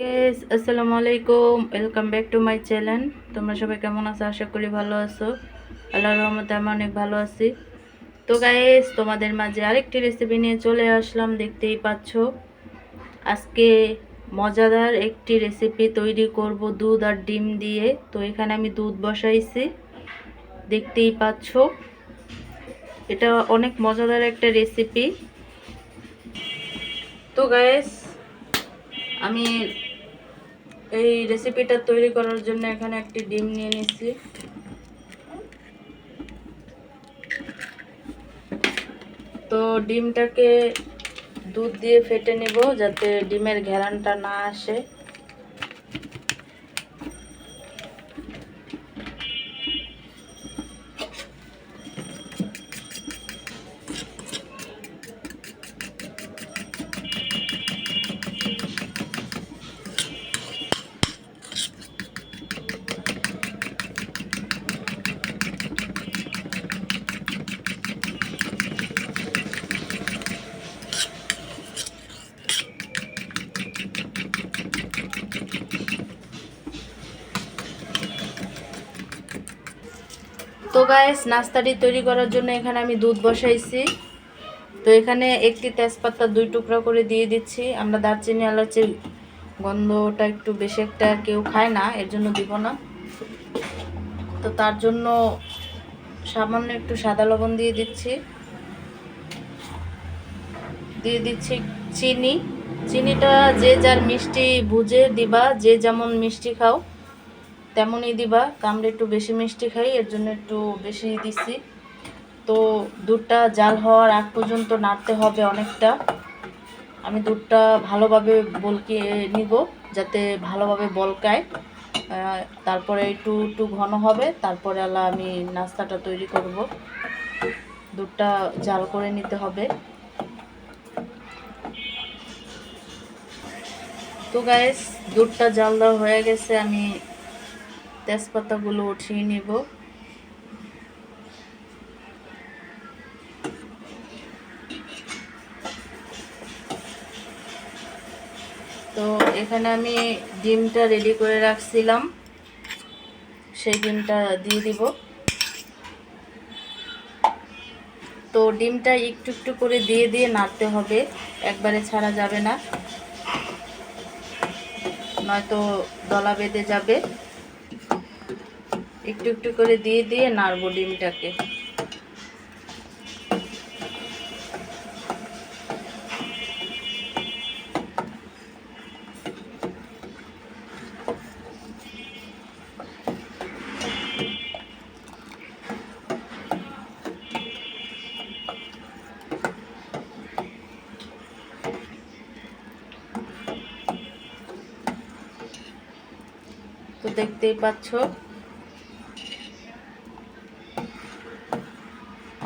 Guys আসসালামু আলাইকুম, welcome back to my channel. তোমরা সবাই কেমন আছো? আশা করি ভালো আছো। আল্লাহর রহমতে আমি অনেক ভালো আছি। তো গাইস, তোমাদের মাঝে আরেকটি রেসিপি নিয়ে চলে আসলাম। দেখতেই পাচ্ছ, আজকে মজাদার একটি রেসিপি তৈরি করব দুধ আর ডিম দিয়ে। তো এখানে আমি দুধ বসাইছি, দেখতেই পাচ্ছ। এটা অনেক মজাদার একটা রেসিপি। তো গাইস, আমি এই রেসিপিটা তৈরি করার জন্য এখানে একটি ডিম নিয়ে নিচ্ছি। তো ডিমটাকে দুধ দিয়ে ফেটে নেব যাতে ডিমের ঘেরানটা না আসে। তো গাইস, নাস্তাটি তৈরি করার জন্য এখানে আমি দুধ বসাইছি। তো এখানে একটি তেজপাতা 2 টুকরা করে দিয়ে দিচ্ছি। আমরা দারচিনি এলাচির গন্ধটা একটু বেশি একটা কেউ খায় না, এর জন্য দিব না। তো তার জন্য সামান্য একটু সাদা লবণ দিয়ে দিচ্ছি। দিয়ে দিচ্ছি চিনি। চিনিটা যে যার মিষ্টি বুঝে দিবা, যে যেমন মিষ্টি খাও তেমনই দিবা। আমরা একটু বেশি মিষ্টি খাই, এর জন্য একটু বেশি দিছি। তো দুধটা জাল হওয়ার আগ পর্যন্ত নাড়তে হবে অনেকটা। আমি দুধটা ভালোভাবে বলকিয়ে নিব যাতে ভালোভাবে বলকায়। তারপরে একটু একটু ঘন হবে, তারপরে আমি নাস্তাটা তৈরি করব। দুধটা জাল করে নিতে হবে। তো গাইস, দুধটা জাল দেওয়া হয়ে গেছে, আমি তেজপাতাগুলো উঠিয়ে নিব। তো এখানে আমি ডিমটা রেডি করে রাখছিলাম, সেই ডিমটা দিয়ে দিব। তো ডিমটা একটু একটু করে দিয়ে দিয়ে নাড়তে হবে, একবারে ছাড়া যাবে না, নয়তো দলা বেঁধে যাবে। একটু একটু করে দিয়ে দিয়ে নাড়বো ডিমটাকে। তো দেখতেই পাচ্ছ,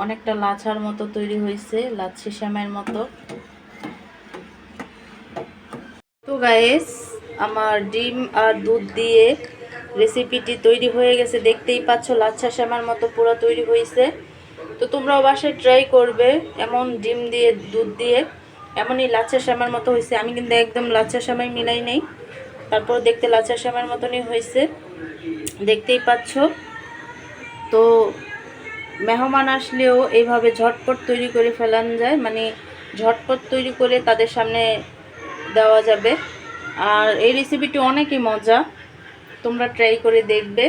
অনেকটা লাচ্ছার মতো তৈরি হয়েছে, লাচ্ছি শ্যামের মতো। তো গাইস, আমার ডিম আর দুধ দিয়ে রেসিপিটি তৈরি হয়ে গেছে, দেখতেই পাচ্ছ লাচ্ছা শ্যামার মতো পুরো তৈরি হয়েছে। তো তোমরাও বাসায় ট্রাই করবে, এমন ডিম দিয়ে দুধ দিয়ে এমনই লাচ্ছা শ্যামার মতো হয়েছে। আমি কিন্তু একদম লাচ্ছা শ্যামাই মিলাই নেই, তারপর দেখতে লাচ্ছা শ্যামার মতনই হয়েছে, দেখতেই পাচ্ছ। তো মেহমান আসলেও এইভাবে ঝটপট তৈরি করে ফেলানো যায়, মানে ঝটপট তৈরি করে তাদের সামনে দেওয়া যাবে। আর এই রেসিপিটি অনেকই মজা, তোমরা ট্রাই করে দেখবে।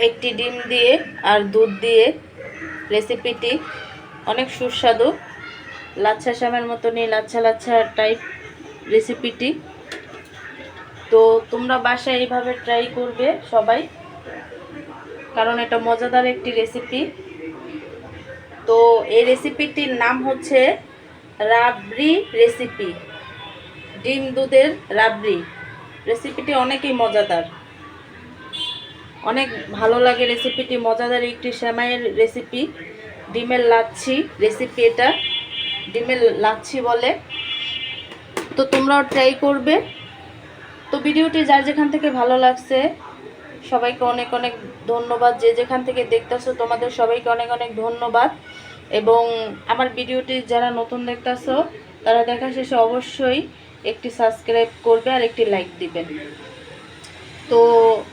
একটি ডিম দিয়ে আর দুধ দিয়ে রেসিপিটি অনেক সুস্বাদু, লাচ্ছা শ্যামের মতনই লাচ্ছা লাচ্ছা টাইপ রেসিপিটি। তো তোমরা বাসায় এইভাবে ট্রাই করবে সবাই, কারণ এটা মজাদার একটি রেসিপি। তো এই রেসিপিটির নাম হচ্ছে রাবড়ি রেসিপি, ডিম দুধের রাবড়ি। রেসিপিটি অনেকই মজাদার, অনেক ভালো লাগে রেসিপিটি। মজাদার একটি সেমাইয়ের রেসিপি, ডিমের লাচ্ছি রেসিপি, এটা ডিমের লাচ্ছি বলে। তো তোমরাও ট্রাই করবে। তো ভিডিওটি যার যেখান থেকে ভালো লাগছে সবাইকে অনেক অনেক ধন্যবাদ। যে যেখান থেকে দেখতেছো তোমাদের সবাইকে অনেক অনেক ধন্যবাদ। এবং আমার ভিডিওটি যারা নতুন দেখতেছো তারা দেখা শেষে অবশ্যই একটি সাবস্ক্রাইব করবে আর একটি লাইক দিবেন। তো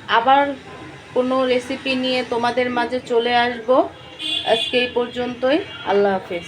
আবার কোনো রেসিপি নিয়ে তোমাদের মাঝে চলে আসব। আজকে এই পর্যন্তই। আল্লাহ হাফেজ।